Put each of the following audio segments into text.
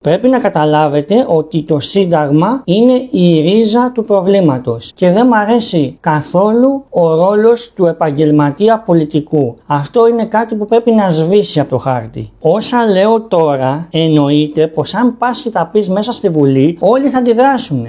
Πρέπει να καταλάβετε ότι το Σύνταγμα είναι η ρίζα του προβλήματος και δεν μ' αρέσει καθόλου ο ρόλος του επαγγελματία πολιτικού. Αυτό είναι κάτι που πρέπει να σβήσει από το χάρτη. Όσα λέω τώρα εννοείται πως αν πας και τα πεις μέσα στη Βουλή όλοι θα αντιδράσουν.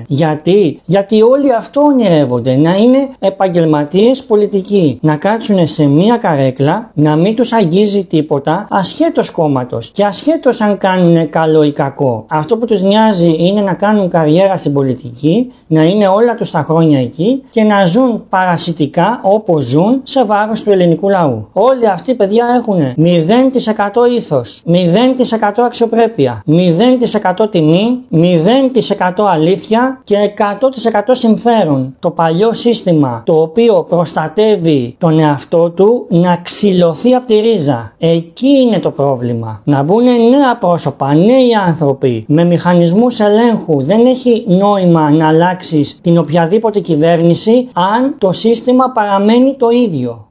Γιατί όλοι αυτό ονειρεύονται, να είναι επαγγελματίες πολιτικοί, να κάτσουν σε μία καρέκλα, να μην τους αγγίζει τίποτα ασχέτως κόμματος και ασχέτως αν κάνουν καλό ή κακό. Αυτό που τους νοιάζει είναι να κάνουν καριέρα στην πολιτική, να είναι όλα τους τα χρόνια εκεί και να ζουν παρασιτικά όπως ζουν σε βάρος του ελληνικού λαού. Όλοι αυτοί, παιδιά, έχουν 0% ήθος, 0% αξιοπρέπεια, 0% τιμή, 0% αλήθεια και 100% συμφέρον. Το παλιό σύστημα, το οποίο προστατεύει τον εαυτό του, να ξυλωθεί από τη ρίζα. Εκεί είναι το πρόβλημα. Να μπουν νέα πρόσωπα, νέοι άνθρωποι με μηχανισμούς ελέγχου. Δεν έχει νόημα να αλλάξεις την οποιαδήποτε κυβέρνηση αν το σύστημα παραμένει το ίδιο.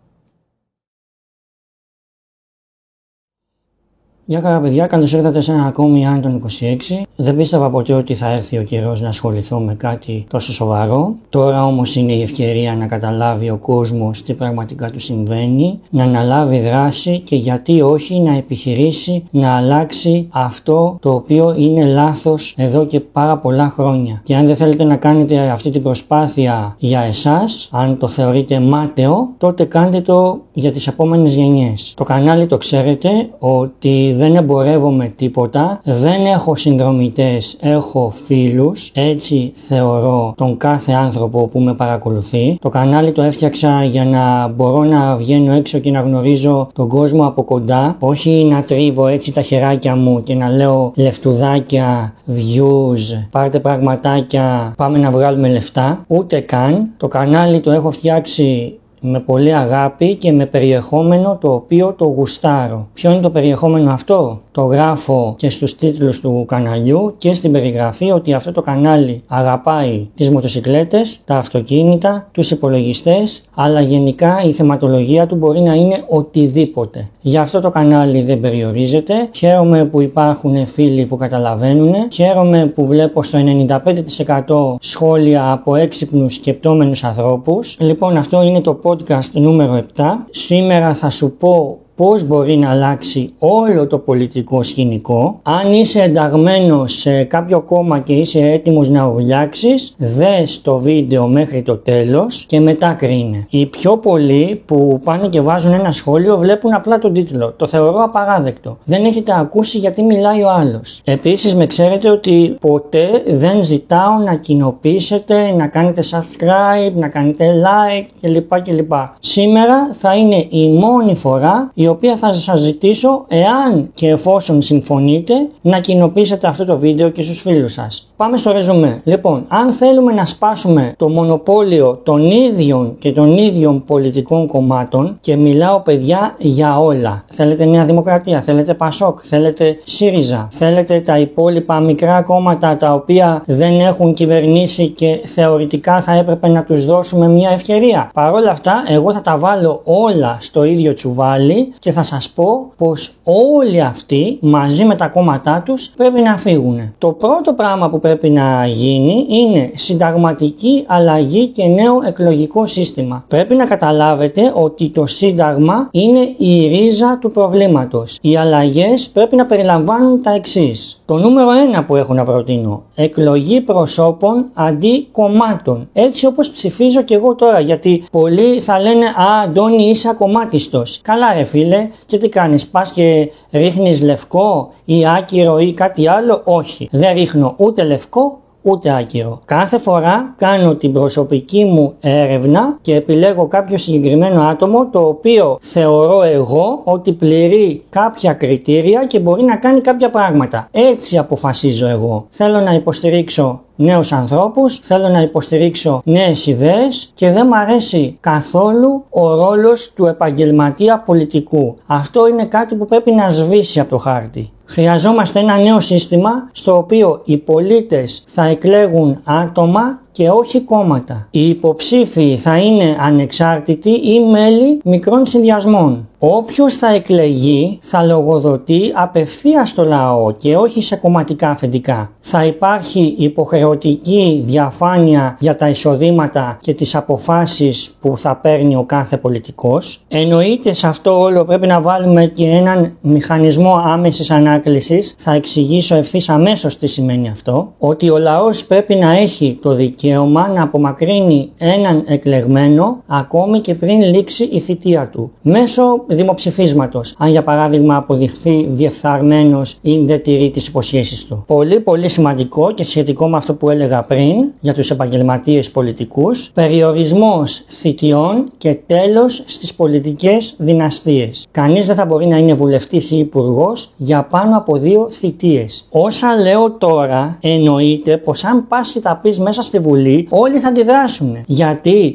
Γεια χαρά παιδιά, καλώς ήρθατε σε ένα ακόμη Ιάννη τον 26. Δεν πίστευα ποτέ ότι θα έρθει ο καιρός να ασχοληθώ με κάτι τόσο σοβαρό. Τώρα όμως είναι η ευκαιρία να καταλάβει ο κόσμος τι πραγματικά του συμβαίνει, να αναλάβει δράση και γιατί όχι να επιχειρήσει να αλλάξει αυτό το οποίο είναι λάθος εδώ και πάρα πολλά χρόνια. Και αν δεν θέλετε να κάνετε αυτή την προσπάθεια για εσάς, αν το θεωρείτε μάταιο, τότε κάντε το για τις επόμενες γενιές. Το κανάλι το ξέρετε ότι δεν εμπορεύομαι τίποτα, δεν έχω συνδρομητές, έχω φίλους, έτσι θεωρώ τον κάθε άνθρωπο που με παρακολουθεί. Το κανάλι το έφτιαξα για να μπορώ να βγαίνω έξω και να γνωρίζω τον κόσμο από κοντά, όχι να τρίβω έτσι τα χεράκια μου και να λέω λεφτουδάκια, views, πάρτε πραγματάκια, πάμε να βγάλουμε λεφτά, ούτε καν. Το κανάλι το έχω φτιάξει με πολύ αγάπη και με περιεχόμενο το οποίο το γουστάρω. Ποιο είναι το περιεχόμενο αυτό? Το γράφω και στους τίτλους του καναλιού και στην περιγραφή ότι αυτό το κανάλι αγαπάει τις μοτοσικλέτες, τα αυτοκίνητα, τους υπολογιστές, αλλά γενικά η θεματολογία του μπορεί να είναι οτιδήποτε. Γι' αυτό το κανάλι δεν περιορίζεται. Χαίρομαι που υπάρχουν φίλοι που καταλαβαίνουν. Χαίρομαι που βλέπω στο 95% σχόλια από έξυπνους σκεπτόμενους ανθρώπους. Λοιπόν, αυτό είναι το podcast νούμερο 7. Σήμερα θα σου πω πώς μπορεί να αλλάξει όλο το πολιτικό σκηνικό. Αν είσαι ενταγμένος σε κάποιο κόμμα και είσαι έτοιμος να ουρλιάξεις, δες το βίντεο μέχρι το τέλος και μετά κρίνε. Οι πιο πολλοί που πάνε και βάζουν ένα σχόλιο βλέπουν απλά τον τίτλο. Το θεωρώ απαράδεκτο. Δεν έχετε ακούσει γιατί μιλάει ο άλλος. Επίσης με ξέρετε ότι ποτέ δεν ζητάω να κοινοποιήσετε, να κάνετε subscribe, να κάνετε like κλπ. Σήμερα θα είναι η μόνη φορά η οποία θα σας ζητήσω, εάν και εφόσον συμφωνείτε, να κοινοποιήσετε αυτό το βίντεο και στους φίλους σας. Πάμε στο ρεζουμέ. Λοιπόν, αν θέλουμε να σπάσουμε το μονοπόλιο των ίδιων πολιτικών κομμάτων, και μιλάω παιδιά για όλα. Θέλετε Νέα Δημοκρατία, θέλετε Πασόκ, θέλετε ΣΥΡΙΖΑ, θέλετε τα υπόλοιπα μικρά κόμματα τα οποία δεν έχουν κυβερνήσει και θεωρητικά θα έπρεπε να τους δώσουμε μια ευκαιρία. Παρ' όλα αυτά, εγώ θα τα βάλω όλα στο ίδιο τσουβάλι και θα σας πω πως όλοι αυτοί μαζί με τα κόμματά τους πρέπει να φύγουν. Το πρώτο πράγμα που πρέπει να γίνει είναι συνταγματική αλλαγή και νέο εκλογικό σύστημα. Πρέπει να καταλάβετε ότι το Σύνταγμα είναι η ρίζα του προβλήματος. Οι αλλαγές πρέπει να περιλαμβάνουν τα εξής. Το νούμερο 1 που έχω να προτείνω: εκλογή προσώπων αντί κομμάτων. Έτσι όπως ψηφίζω και εγώ τώρα, γιατί πολλοί θα λένε «Α, Αντώνη, είσαι ακομμάτιστος». Καλά ρε φίλε, και τι κάνεις, πας και ρίχνεις λευκό ή άκυρο ή κάτι άλλο? Όχι, δεν ρίχνω ούτε λευκό ούτε άκυρο. Κάθε φορά κάνω την προσωπική μου έρευνα και επιλέγω κάποιο συγκεκριμένο άτομο το οποίο θεωρώ εγώ ότι πληρεί κάποια κριτήρια και μπορεί να κάνει κάποια πράγματα. Έτσι αποφασίζω εγώ. Θέλω να υποστηρίξω νέους ανθρώπους, θέλω να υποστηρίξω νέες ιδέες και δεν μ' αρέσει καθόλου ο ρόλος του επαγγελματία πολιτικού. Αυτό είναι κάτι που πρέπει να σβήσει από το χάρτη. Χρειαζόμαστε ένα νέο σύστημα στο οποίο οι πολίτες θα εκλέγουν άτομα και όχι κόμματα. Οι υποψήφοι θα είναι ανεξάρτητοι ή μέλη μικρών συνδυασμών. Όποιος θα εκλεγεί θα λογοδοτεί απευθείας στο λαό και όχι σε κομματικά αφεντικά. Θα υπάρχει υποχρεωτική διαφάνεια για τα εισοδήματα και τις αποφάσεις που θα παίρνει ο κάθε πολιτικός. Εννοείται σε αυτό όλο πρέπει να βάλουμε και έναν μηχανισμό άμεσης ανάκλησης. Θα εξηγήσω ευθύς αμέσως τι σημαίνει αυτό. Ότι ο λαός πρέπει να έχει το δικαίωμα να απομακρύνει έναν εκλεγμένο ακόμη και πριν λήξει η θητεία του. Μέσω δημοψηφίσματος, αν για παράδειγμα αποδειχθεί διεφθαρμένος ή δεν τηρεί τις υποσχέσεις του. Πολύ σημαντικό και σχετικό με αυτό που έλεγα πριν για τους επαγγελματίες πολιτικούς, περιορισμός θητιών και τέλος στις πολιτικές δυναστείες. Κανείς δεν θα μπορεί να είναι βουλευτής ή υπουργός για πάνω από 2 θητείες. Όσα λέω τώρα εννοείται πως αν πας και τα πεις μέσα στη Βουλή, όλοι θα αντιδράσουν.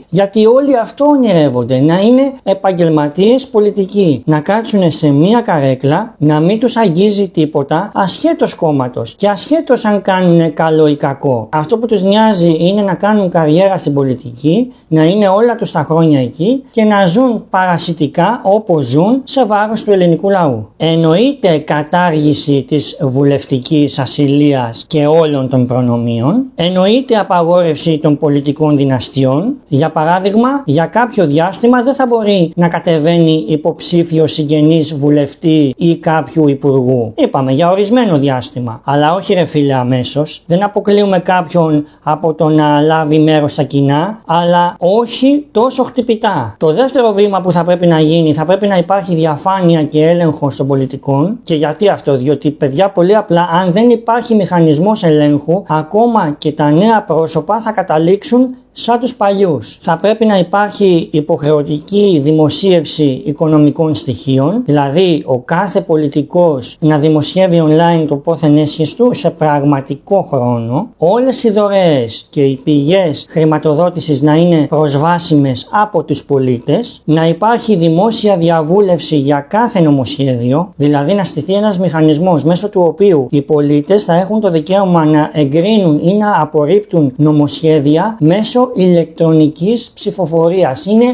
Γιατί όλοι αυτό ονειρεύονται, να είναι επαγγελματίες πολιτικοί, να κάτσουν σε μία καρέκλα, να μην τους αγγίζει τίποτα, ασχέτως κόμματος και ασχέτως αν κάνουν καλό ή κακό. Αυτό που τους νοιάζει είναι να κάνουν καριέρα στην πολιτική, να είναι όλα τους τα χρόνια εκεί και να ζουν παρασιτικά όπως ζουν σε βάρος του ελληνικού λαού. Εννοείται κατάργηση της βουλευτικής ασυλίας και όλων των προνομίων, εννοείται απαγόρευση των πολιτικών δυναστιών. Για παράδειγμα, για κάποιο διάστημα δεν θα μπορεί να κατεβαίνει υποψήφιος συγγενής βουλευτή ή κάποιου υπουργού. Είπαμε για ορισμένο διάστημα. Αλλά όχι ρε φίλε αμέσως. Δεν αποκλείουμε κάποιον από το να λάβει μέρος στα κοινά, αλλά όχι τόσο χτυπητά. Το δεύτερο βήμα που θα πρέπει να γίνει, θα πρέπει να υπάρχει διαφάνεια και έλεγχος των πολιτικών. Και γιατί αυτό? Διότι παιδιά πολύ απλά, αν δεν υπάρχει μηχανισμός ελέγχου, ακόμα και τα νέα πρόσωπα θα καταλήξουν σαν τους παλιούς. Θα πρέπει να υπάρχει υποχρεωτική δημοσίευση οικονομικών στοιχείων, δηλαδή ο κάθε πολιτικός να δημοσιεύει online το πόθεν έσχες του σε πραγματικό χρόνο, όλες οι δωρεές και οι πηγές χρηματοδότησης να είναι προσβάσιμες από τους πολίτες, να υπάρχει δημόσια διαβούλευση για κάθε νομοσχέδιο, δηλαδή να στηθεί ένας μηχανισμός μέσω του οποίου οι πολίτες θα έχουν το δικαίωμα να εγκρίνουν ή να απορρίπτουν νομοσχέδια μέσω ηλεκτρονικής ψηφοφορίας. Είναι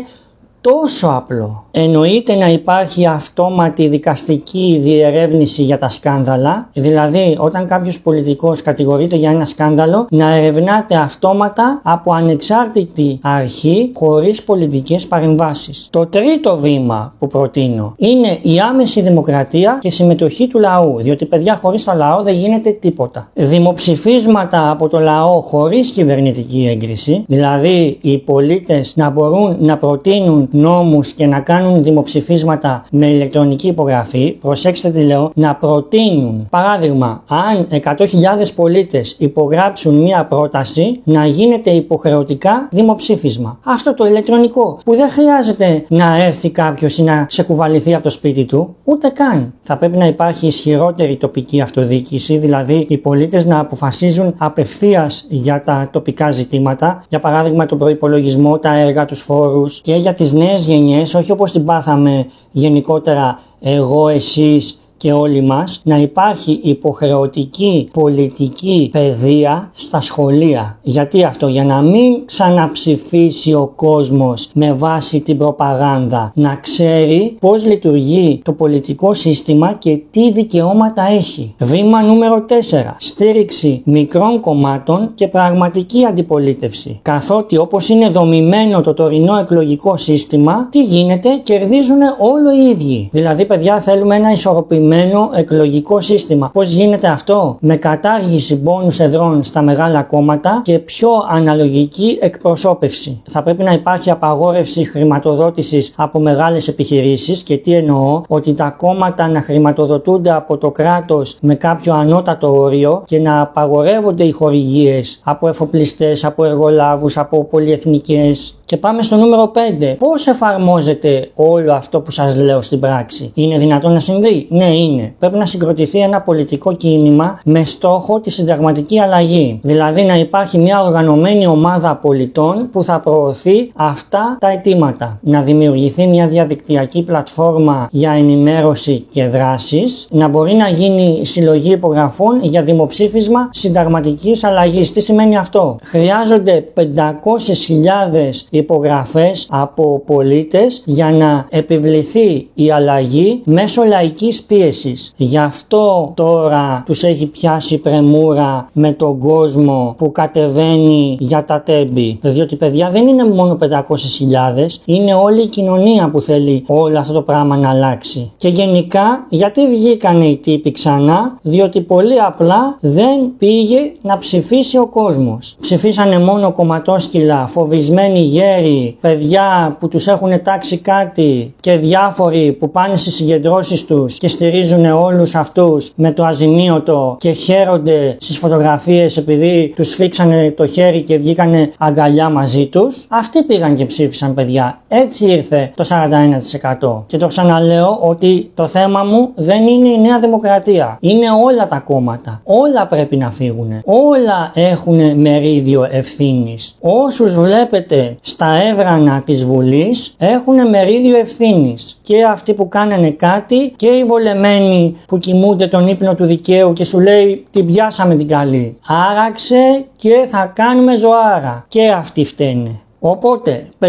τόσο απλό. Εννοείται να υπάρχει αυτόματη δικαστική διερεύνηση για τα σκάνδαλα, δηλαδή όταν κάποιος πολιτικός κατηγορείται για ένα σκάνδαλο να ερευνάται αυτόματα από ανεξάρτητη αρχή χωρίς πολιτικές παρεμβάσεις. Το τρίτο βήμα που προτείνω είναι η άμεση δημοκρατία και συμμετοχή του λαού, διότι παιδιά χωρίς το λαό δεν γίνεται τίποτα. Δημοψηφίσματα από το λαό χωρίς κυβερνητική έγκριση, δηλαδή οι πολίτες να μπορούν να προτείνουν νόμους και να κάνουν δημοψηφίσματα με ηλεκτρονική υπογραφή. Προσέξτε τι λέω, να προτείνουν. Παράδειγμα, αν 100.000 πολίτες υπογράψουν μία πρόταση, να γίνεται υποχρεωτικά δημοψήφισμα. Αυτό το ηλεκτρονικό, που δεν χρειάζεται να έρθει κάποιος ή να σε κουβαληθεί από το σπίτι του, ούτε καν. Θα πρέπει να υπάρχει ισχυρότερη τοπική αυτοδιοίκηση, δηλαδή οι πολίτες να αποφασίζουν απευθείας για τα τοπικά ζητήματα, για παράδειγμα τον προϋπολογισμό, τα έργα, τους φόρους, και για τις νέες γενιές, όχι όπως την πάθαμε γενικότερα εγώ, εσείς και όλοι μας, να υπάρχει υποχρεωτική πολιτική παιδεία στα σχολεία. Γιατί αυτό? Για να μην ξαναψηφίσει ο κόσμος με βάση την προπαγάνδα, να ξέρει πώς λειτουργεί το πολιτικό σύστημα και τι δικαιώματα έχει. Βήμα νούμερο 4. Στήριξη μικρών κομμάτων και πραγματική αντιπολίτευση. Καθότι όπως είναι δομημένο το τωρινό εκλογικό σύστημα, τι γίνεται? Κερδίζουν όλο οι ίδιοι. Δηλαδή παιδιά θέλουμε ένα ισορροπημένο εκλογικό σύστημα. Πώς γίνεται αυτό? Με κατάργηση μπόνους εδρών στα μεγάλα κόμματα και πιο αναλογική εκπροσώπευση. Θα πρέπει να υπάρχει απαγόρευση χρηματοδότησης από μεγάλες επιχειρήσεις. Και τι εννοώ? Ότι τα κόμματα να χρηματοδοτούνται από το κράτος με κάποιο ανώτατο όριο και να απαγορεύονται οι χορηγίες από εφοπλιστές, από εργολάβους, από πολυεθνικές Και πάμε στο νούμερο 5. Πώς εφαρμόζεται όλο αυτό που σας λέω στην πράξη? Είναι δυνατόν να συμβεί? Ναι, είναι. Πρέπει να συγκροτηθεί ένα πολιτικό κίνημα με στόχο τη συνταγματική αλλαγή. Δηλαδή να υπάρχει μια οργανωμένη ομάδα πολιτών που θα προωθεί αυτά τα αιτήματα. Να δημιουργηθεί μια διαδικτυακή πλατφόρμα για ενημέρωση και δράσεις. Να μπορεί να γίνει συλλογή υπογραφών για δημοψήφισμα συνταγματικής αλλαγής. Τι σημαίνει αυτό? Χρειάζονται 500.000 υπογραφές από πολίτες για να επιβληθεί η αλλαγή μέσω λαϊκής πίεσης. Γι' αυτό τώρα τους έχει πιάσει πρεμούρα με τον κόσμο που κατεβαίνει για τα τέμπη. Διότι, παιδιά, δεν είναι μόνο 500.000, είναι όλη η κοινωνία που θέλει όλο αυτό το πράγμα να αλλάξει. Και γενικά, γιατί βγήκανε οι τύποι ξανά? Διότι πολύ απλά δεν πήγε να ψηφίσει ο κόσμος. Ψηφίσανε μόνο κομματόσκυλα, φοβισμένοι γέροι, παιδιά που τους έχουν τάξει κάτι και διάφοροι που πάνε στις συγκεντρώσεις τους και στηρίζουν όλους αυτούς με το αζημίωτο και χαίρονται στις φωτογραφίες επειδή τους φίξανε το χέρι και βγήκανε αγκαλιά μαζί τους. Αυτοί πήγαν και ψήφισαν, παιδιά. Έτσι ήρθε το 41%. Και το ξαναλέω ότι το θέμα μου δεν είναι η Νέα Δημοκρατία. Είναι όλα τα κόμματα. Όλα πρέπει να φύγουν. Όλα έχουν μερίδιο ευθύνης. Όσους βλέπετε στα έδρανα της Βουλής έχουν μερίδιο ευθύνης. Και αυτοί που κάνανε κάτι και οι βολεμένοι που κοιμούνται τον ύπνο του δικαίου και σου λέει την πιάσαμε την καλή. Άραξε και θα κάνουμε ζωάρα. Και αυτοί φταίνε. Οπότε 500.000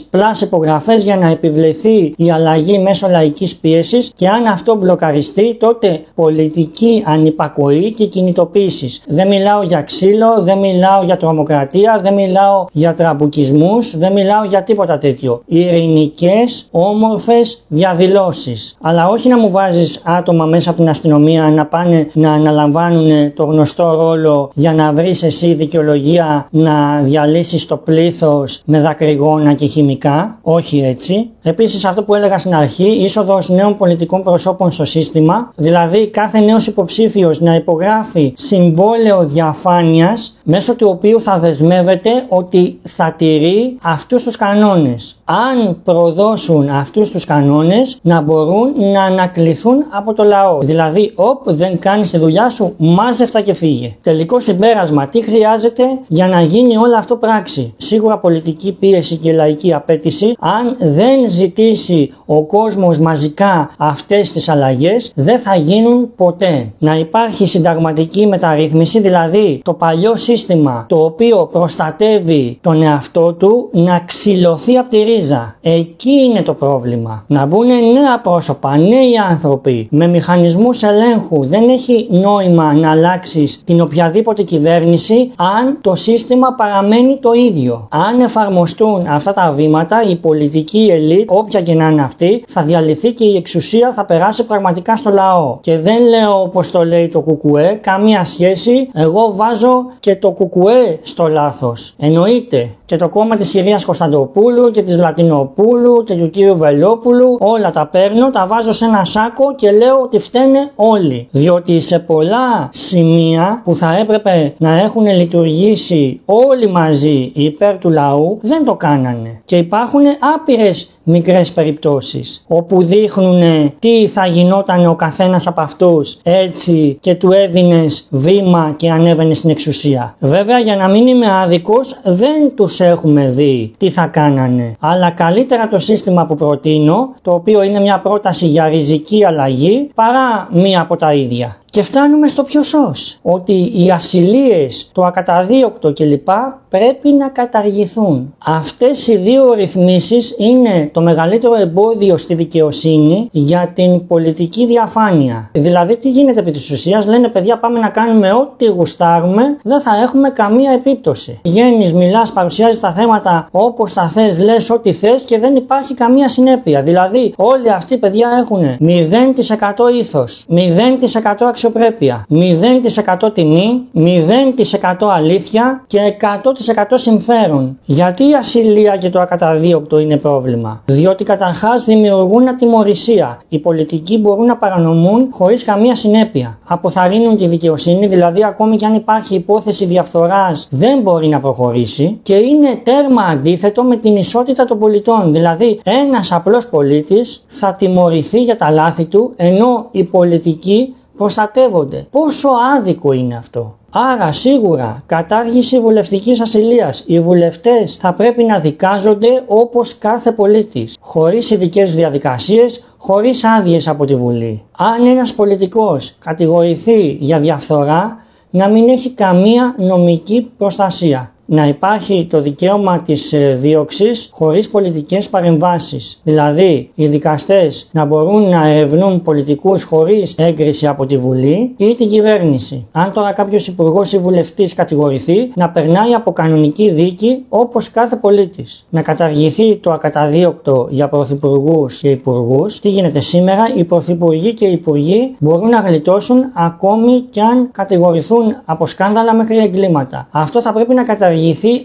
πλάς υπογραφές για να επιβληθεί η αλλαγή μέσω λαϊκής πίεσης, και αν αυτό μπλοκαριστεί τότε πολιτική ανυπακοή και κινητοποίησης. Δεν μιλάω για ξύλο, δεν μιλάω για τρομοκρατία, δεν μιλάω για τραμπουκισμούς, δεν μιλάω για τίποτα τέτοιο. Ειρηνικές, όμορφες διαδηλώσεις. Αλλά όχι να μου βάζεις άτομα μέσα από την αστυνομία να πάνε να αναλαμβάνουν το γνωστό ρόλο για να βρεις εσύ δικαιολογία να διαλύσεις το πλήθος με δακρυγόνα και χημικά. Όχι έτσι. Επίσης, αυτό που έλεγα στην αρχή, είσοδος νέων πολιτικών προσώπων στο σύστημα, δηλαδή κάθε νέος υποψήφιος να υπογράφει συμβόλαιο διαφάνειας μέσω του οποίου θα δεσμεύεται ότι θα τηρεί αυτούς τους κανόνες. Αν προδώσουν αυτούς τους κανόνες, να μπορούν να ανακληθούν από το λαό. Δηλαδή, δεν κάνεις τη δουλειά σου, μάζευτα και φύγε. Τελικό συμπέρασμα, τι χρειάζεται για να γίνει όλο αυτό πράξη? Σίγουρα πολιτική πίεση και λαϊκή απέτηση. Αν δεν ζητήσει ο κόσμος μαζικά αυτές τις αλλαγές, δεν θα γίνουν ποτέ. Να υπάρχει συνταγματική μεταρρύθμιση, δηλαδή το παλιό σύστημα το οποίο προστατεύει τον εαυτό του να ξυλωθεί από τη ρίζα. Εκεί είναι το πρόβλημα. Να μπουν νέα πρόσωπα, νέοι άνθρωποι με μηχανισμούς ελέγχου. Δεν έχει νόημα να αλλάξεις την οποιαδήποτε κυβέρνηση αν το σύστημα παραμένει το ίδιο. Αν εφαρμοστούν αυτά τα βήματα, η πολιτική ελίτ, όποια και να είναι αυτή, θα διαλυθεί και η εξουσία θα περάσει πραγματικά στο λαό. Και δεν λέω όπως το λέει το Κουκουέ, καμία σχέση. Εγώ βάζω και το Κουκουέ στο λάθος. Εννοείται. Και το κόμμα της κυρίας Κωνσταντοπούλου και της Λατινοπούλου και του κύριου Βελόπουλου, όλα τα παίρνω, τα βάζω σε ένα σάκο και λέω ότι φταίνε όλοι. Διότι σε πολλά σημεία που θα έπρεπε να έχουν λειτουργήσει όλοι μαζί υπέρ του λαού, δεν το κάνανε. Και υπάρχουν άπειρες μικρές περιπτώσεις όπου δείχνουν τι θα γινόταν ο καθένας από αυτούς έτσι και του έδινες βήμα και ανέβαινε στην εξουσία. Βέβαια, για να μην είμαι άδικος, δεν τους έχουμε δει τι θα κάνανε. Αλλά καλύτερα το σύστημα που προτείνω, το οποίο είναι μια πρόταση για ριζική αλλαγή, παρά μία από τα ίδια. Και φτάνουμε στο πιο σως, ότι οι ασυλίες, το ακαταδίωκτο κλπ. Πρέπει να καταργηθούν. Αυτές οι δύο ρυθμίσεις είναι το μεγαλύτερο εμπόδιο στη δικαιοσύνη για την πολιτική διαφάνεια. Δηλαδή, τι γίνεται επί της ουσίας? Λένε, παιδιά, πάμε να κάνουμε ό,τι γουστάρουμε, δεν θα έχουμε καμία επίπτωση. Βγαίνεις, μιλάς, παρουσιάζεις τα θέματα όπως τα θες, λες ό,τι θες και δεν υπάρχει καμία συνέπεια. Δηλαδή, όλοι αυτοί, παιδιά, έχουν 0% ήθος, 0% αξιοπιστία. αξιοπρέπεια. 0% τιμή, 0% αλήθεια και 100% συμφέρον. Γιατί η ασυλία και το ακαταδίωκτο είναι πρόβλημα? Διότι καταρχάς δημιουργούν ατιμωρησία. Οι πολιτικοί μπορούν να παρανομούν χωρίς καμία συνέπεια. Αποθαρρύνουν τη δικαιοσύνη, δηλαδή ακόμη και αν υπάρχει υπόθεση διαφθοράς δεν μπορεί να προχωρήσει, και είναι τέρμα αντίθετο με την ισότητα των πολιτών. Δηλαδή ένας απλός πολίτης θα τιμωρηθεί για τα λάθη του, ενώ οι πολιτικοί προστατεύονται. Πόσο άδικο είναι αυτό? Άρα σίγουρα κατάργηση βουλευτικής ασυλίας. Οι βουλευτές θα πρέπει να δικάζονται όπως κάθε πολίτης, χωρίς ειδικές διαδικασίες, χωρίς άδειες από τη Βουλή. Αν ένας πολιτικός κατηγορηθεί για διαφθορά, να μην έχει καμία νομική προστασία. Να υπάρχει το δικαίωμα της δίωξης χωρίς πολιτικές παρεμβάσεις. Δηλαδή, οι δικαστές να μπορούν να ερευνούν πολιτικούς χωρίς έγκριση από τη Βουλή ή την κυβέρνηση. Αν τώρα κάποιος υπουργός ή βουλευτής κατηγορηθεί, να περνάει από κανονική δίκη όπως κάθε πολίτης. Να καταργηθεί το ακαταδίωκτο για πρωθυπουργούς και υπουργούς. Τι γίνεται σήμερα? Οι πρωθυπουργοί και οι υπουργοί μπορούν να γλιτώσουν ακόμη κι αν κατηγορηθούν από σκάνδαλα μέχρι εγκλήματα. Αυτό θα πρέπει να καταργηθεί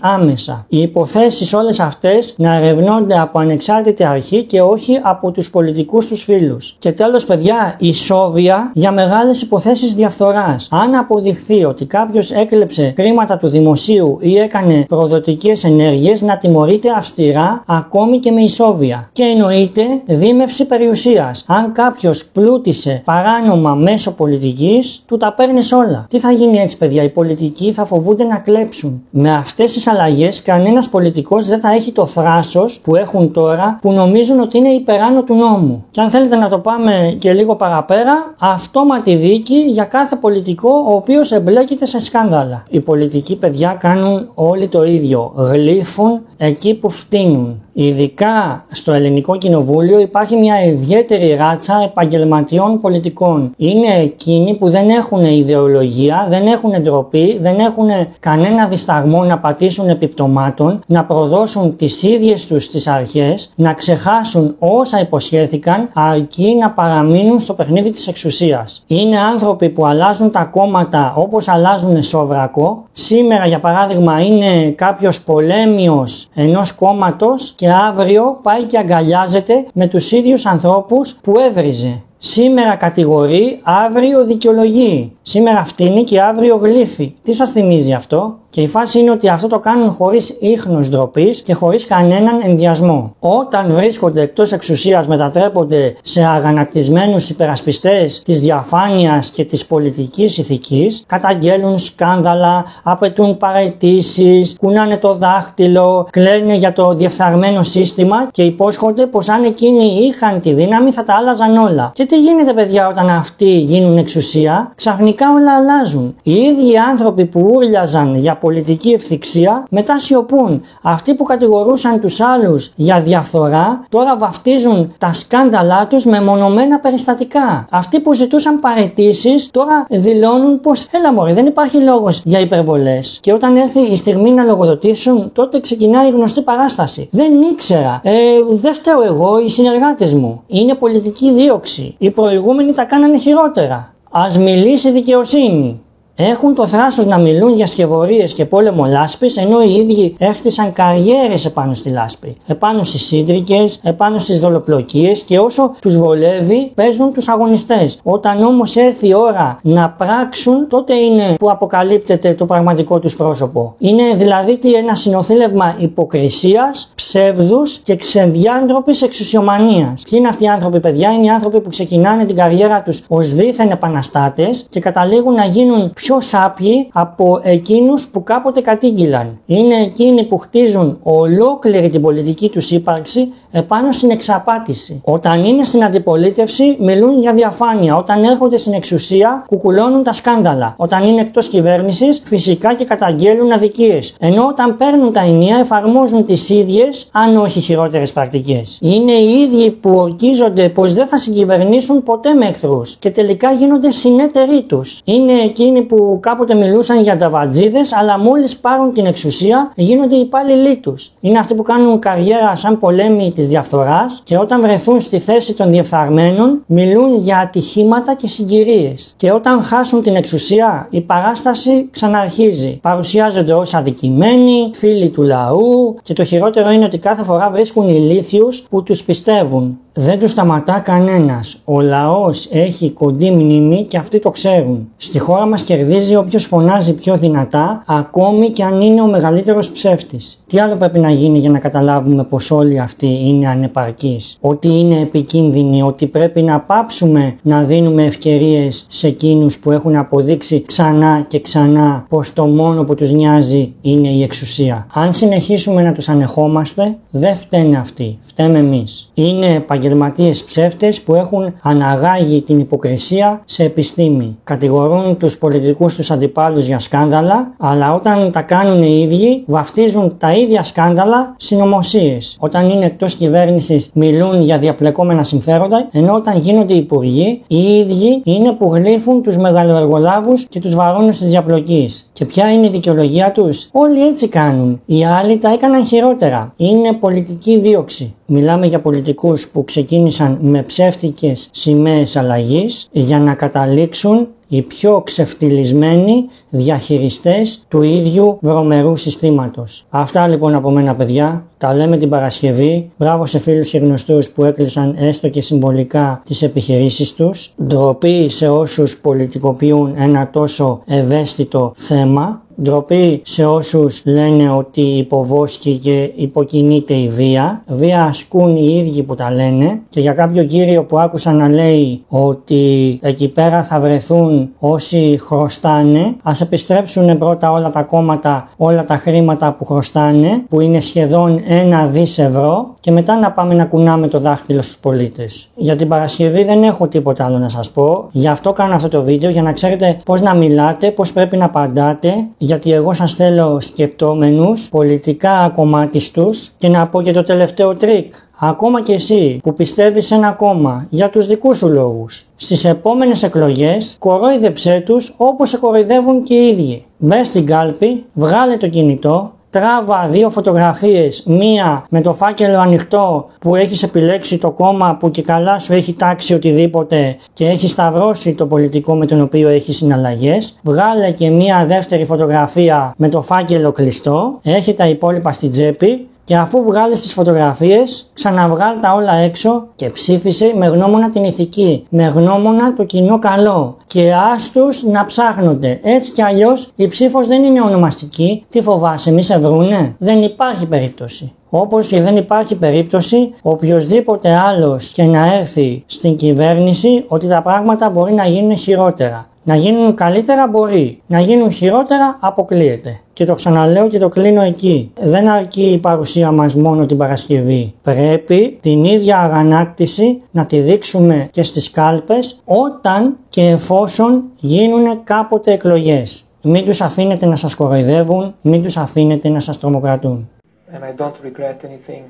άμεσα. Οι υποθέσεις όλες αυτές να ερευνώνται από ανεξάρτητη αρχή και όχι από τους πολιτικούς τους φίλους. Και τέλος, παιδιά, ισόβια για μεγάλες υποθέσεις διαφθοράς. Αν αποδειχθεί ότι κάποιος έκλεψε χρήματα του δημοσίου ή έκανε προδοτικές ενέργειες, να τιμωρείται αυστηρά, ακόμη και με ισόβια. Και εννοείται δίμευση περιουσίας. Αν κάποιος πλούτησε παράνομα μέσω πολιτικής, του τα παίρνεις όλα. Τι θα γίνει έτσι, παιδιά? Οι πολιτικοί θα φοβούνται να κλέψουν. Με αυτές τις αλλαγές κανένας πολιτικός δεν θα έχει το θράσος που έχουν τώρα, που νομίζουν ότι είναι υπεράνω του νόμου. Και αν θέλετε να το πάμε και λίγο παραπέρα, αυτόματη δίκη για κάθε πολιτικό ο οποίος εμπλέκεται σε σκάνδαλα. Οι πολιτικοί, παιδιά, κάνουν όλοι το ίδιο. Γλύφουν εκεί που φτύνουν. Ειδικά στο Ελληνικό Κοινοβούλιο υπάρχει μια ιδιαίτερη ράτσα επαγγελματιών πολιτικών. Είναι εκείνοι που δεν έχουν ιδεολογία, δεν έχουν ντροπή, δεν έχουν κανένα δισταγμό να πατήσουν επιπτωμάτων, να προδώσουν τις ίδιες τους τις αρχές, να ξεχάσουν όσα υποσχέθηκαν, αρκεί να παραμείνουν στο παιχνίδι της εξουσίας. Είναι άνθρωποι που αλλάζουν τα κόμματα όπως αλλάζουν σόβρακο. Σήμερα, για παράδειγμα, είναι κάποιος πολέμιος ενός κόμματος και αύριο πάει και αγκαλιάζεται με τους ίδιους ανθρώπους που έβριζε. Σήμερα κατηγορεί, αύριο δικαιολογεί. Σήμερα φτύνει και αύριο γλύφει. Τι σας θυμίζει αυτό? Και η φάση είναι ότι αυτό το κάνουν χωρίς ίχνος ντροπής και χωρίς κανέναν ενδιασμό. Όταν βρίσκονται εκτός εξουσίας, μετατρέπονται σε αγανακτισμένους υπερασπιστές της διαφάνειας και της πολιτικής ηθικής, καταγγέλουν σκάνδαλα, απαιτούν παραιτήσεις, κουνάνε το δάχτυλο, κλαίνε για το διεφθαρμένο σύστημα και υπόσχονται πως αν εκείνοι είχαν τη δύναμη θα τα άλλαζαν όλα. Και τι γίνεται, παιδιά, όταν αυτοί γίνουν εξουσία? Ξαφνικά όλα αλλάζουν. Οι ίδιοι άνθρωποι που ούρλιαζαν για πολιτική ευθυξία μετά σιωπούν. Αυτοί που κατηγορούσαν τους άλλους για διαφθορά τώρα βαφτίζουν τα σκάνδαλά τους με μονομένα περιστατικά. Αυτοί που ζητούσαν παραιτήσεις τώρα δηλώνουν πως έλα μωρέ, δεν υπάρχει λόγος για υπερβολές. Και όταν έρθει η στιγμή να λογοδοτήσουν, τότε ξεκινάει η γνωστή παράσταση. Δεν ήξερα. Δεν φταίω εγώ, οι συνεργάτες μου. Είναι πολιτική δίωξη. Οι προηγούμενοι τα κάνανε χειρότερα. Ας μιλήσει η δικαιοσύνη. Έχουν το θράσος να μιλούν για σκευωρίες και πόλεμο λάσπης, ενώ οι ίδιοι έχτισαν καριέρες επάνω στη λάσπη. Επάνω στις σύντρικες, επάνω στις δολοπλοκίες και όσο τους βολεύει παίζουν τους αγωνιστές. Όταν όμως έρθει η ώρα να πράξουν, τότε είναι που αποκαλύπτεται το πραγματικό τους πρόσωπο. Είναι δηλαδή ένα συνοθήλευμα υποκρισίας, ψεύδους και ξεδιάντροπης εξουσιομανίας. Ποιοι είναι αυτοί οι άνθρωποι, παιδιά? Είναι οι άνθρωποι που ξεκινάνε την καριέρα τους ως δίθεν επαναστάτες και καταλήγουν να γίνουν πιο σάπιοι από εκείνους που κάποτε κατήγγυλαν. Είναι εκείνοι που χτίζουν ολόκληρη την πολιτική τους ύπαρξη επάνω στην εξαπάτηση. Όταν είναι στην αντιπολίτευση μιλούν για διαφάνεια. Όταν έρχονται στην εξουσία κουκουλώνουν τα σκάνδαλα. Όταν είναι εκτός κυβέρνησης φυσικά και καταγγέλουν αδικίες. Ενώ όταν παίρνουν τα ενία εφαρμόζουν τις ίδιες, αν όχι χειρότερες πρακτικές. Είναι οι ίδιοι που ορκίζονται πως δεν θα συγκυβερνήσουν ποτέ με εχθρούς και τελικά γίνονται συνέτεροι τους. Είναι εκείνοι που κάποτε μιλούσαν για ταβατζίδες, αλλά μόλις πάρουν την εξουσία γίνονται υπάλληλοι τους. Είναι αυτοί που κάνουν καριέρα σαν πολέμοι της διαφθοράς και όταν βρεθούν στη θέση των διεφθαρμένων μιλούν για ατυχήματα και συγκυρίες. Και όταν χάσουν την εξουσία η παράσταση ξαναρχίζει. Παρουσιάζονται ως αδικημένοι, φίλοι του λαού και το χειρότερο είναι ότι κάθε φορά βρίσκουν ηλίθιους που τους πιστεύουν. Δεν τους σταματά κανένας. Ο λαός έχει κοντή μνήμη και αυτοί το ξέρουν. Στη χώρα μας κερδίζει όποιος φωνάζει πιο δυνατά, ακόμη και αν είναι ο μεγαλύτερος ψεύτης. Τι άλλο πρέπει να γίνει για να καταλάβουμε πως όλοι αυτοί είναι ανεπαρκείς, ότι είναι επικίνδυνοι, ότι πρέπει να πάψουμε να δίνουμε ευκαιρίες σε εκείνους που έχουν αποδείξει ξανά και ξανά πως το μόνο που τους νοιάζει είναι η εξουσία. Αν συνεχίσουμε να τους ανεχόμαστε, δεν φταίνε αυτοί, φταίμε εμείς. Είναι επαγγελματίες ψεύτες που έχουν αναγάγει την υποκρισία σε επιστήμη. Κατηγορούν τους πολιτικούς τους αντιπάλους για σκάνδαλα, αλλά όταν τα κάνουν οι ίδιοι, βαφτίζουν τα ίδια σκάνδαλα συνωμοσίες. Όταν είναι εκτός κυβέρνησης, μιλούν για διαπλεκόμενα συμφέροντα, ενώ όταν γίνονται υπουργοί, οι ίδιοι είναι που γλύφουν τους μεγαλοεργολάβους και τους βαρώνουν της διαπλοκής. Και ποια είναι η δικαιολογία τους? Όλοι έτσι κάνουν. Οι άλλοι τα έκαναν χειρότερα. Είναι πολιτική δίωξη. Μιλάμε για πολιτικούς που ξεκίνησαν με ψεύτικες σημαίες αλλαγής για να καταλήξουν οι πιο ξεφτυλισμένοι διαχειριστές του ίδιου βρωμερού συστήματος. Αυτά λοιπόν από μένα, παιδιά. Τα λέμε την Παρασκευή. Μπράβο σε φίλους και γνωστούς που έκλεισαν έστω και συμβολικά τις επιχειρήσεις τους. Ντροπή σε όσους πολιτικοποιούν ένα τόσο ευαίσθητο θέμα. Ντροπή σε όσους λένε ότι υποβόσκει και υποκινείται η βία. Βία ασκούν οι ίδιοι που τα λένε. Και για κάποιο κύριο που άκουσα να λέει ότι εκεί πέρα θα βρεθούν όσοι χρωστάνε, ας επιστρέψουν πρώτα όλα τα κόμματα, όλα τα χρήματα που χρωστάνε, που είναι σχεδόν 1 δις ευρώ, και μετά να πάμε να κουνάμε το δάχτυλο στους πολίτες. Για την Παρασκευή δεν έχω τίποτα άλλο να σας πω. Γι' αυτό κάνω αυτό το βίντεο, για να ξέρετε πώς να μιλάτε, πώς πρέπει να απαντάτε. Γιατί εγώ σας θέλω σκεπτόμενους, πολιτικά ακομμάτιστους. Και να πω και το τελευταίο τρίκ. Ακόμα και εσύ που πιστεύεις σε ένα κόμμα για τους δικούς σου λόγους, στις επόμενες εκλογές κορόιδεψέ τους όπως σε κοροϊδεύουν και οι ίδιοι. Μπες στην κάλπη, βγάλε το κινητό, τράβα 2 φωτογραφίες, μία με το φάκελο ανοιχτό που έχεις επιλέξει το κόμμα που και καλά σου έχει τάξει οτιδήποτε και έχει σταυρώσει το πολιτικό με τον οποίο έχει συναλλαγές. Βγάλε και μία δεύτερη φωτογραφία με το φάκελο κλειστό, έχει τα υπόλοιπα στην τσέπη. Και αφού βγάλεις τις φωτογραφίες, ξαναβγάλ τα όλα έξω και ψήφισε με γνώμονα την ηθική, με γνώμονα το κοινό καλό. Και άστους να ψάχνονται. Έτσι κι αλλιώς η ψήφος δεν είναι ονομαστική. Τι φοβάσαι, μη σε βρούνε? Δεν υπάρχει περίπτωση. Όπως και δεν υπάρχει περίπτωση οποιοσδήποτε άλλος και να έρθει στην κυβέρνηση ότι τα πράγματα μπορεί να γίνουν χειρότερα. Να γίνουν καλύτερα μπορεί, να γίνουν χειρότερα αποκλείεται. Και το ξαναλέω και το κλείνω εκεί. Δεν αρκεί η παρουσία μας μόνο την Παρασκευή. Πρέπει την ίδια αγανάκτηση να τη δείξουμε και στις κάλπες όταν και εφόσον γίνουν κάποτε εκλογές. Μην τους αφήνετε να σας κοροϊδεύουν, μην τους αφήνετε να σας τρομοκρατούν. And I don't regret anything.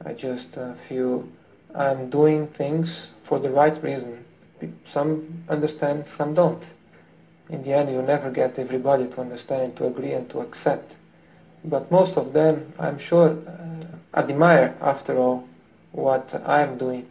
I just feel I'm doing things for the right reason. Some understand, some don't. In the end, you never get everybody to understand, to agree and to accept. But most of them, I'm sure, admire, after all, what I'm doing.